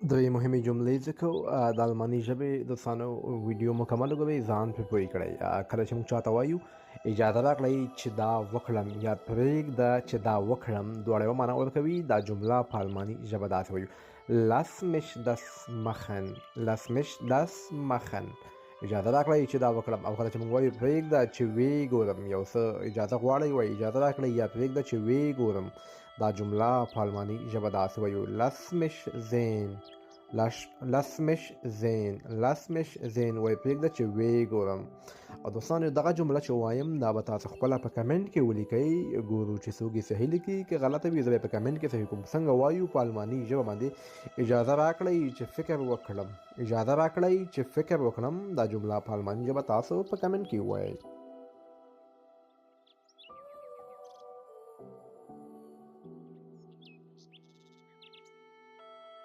دوی مهمې جملې ذکر د الماني ژبې دوستانو ویډیو مکمل وګورئ ځان پرې پوه کړئ کله چې موږ چاته وایو اجازه راکړئ چې دا وکړم یا پرېږده چې دا وکړم دواړه یوه معنا ورکوي دا جمله په الماني ژبه داسې وایو lass mich das machen lass mich das machen اجازه راکړئ چې دا وکړم او کله چې موږ وایو پرېږده چې ویې ګورم یو څه اجازه غواړئ وایي اجازه راکړئ یا پرېږده چې ویې ګورم دا جمله په الماني ژبه داسې وایو lass mich sehen lass mich sehen lass mich sehen وایي پرېږده چې ویې ګورم او دوستانو دغه جمله چې وایم دا به تاسو خپله په کمنټ کې ولیکئ ګورو چې څوک یې صحیح لیکي که غلطه وي زه به یې په کمنټ کې صحیح کوم څنګه وایو په الماني ژبه باندې اجازه راکړئ چې فکر وکړم اجازه راکړئ چې فکر وکړم دا جمله په الماني ژبه تاسو په کمنټ کې ووایئ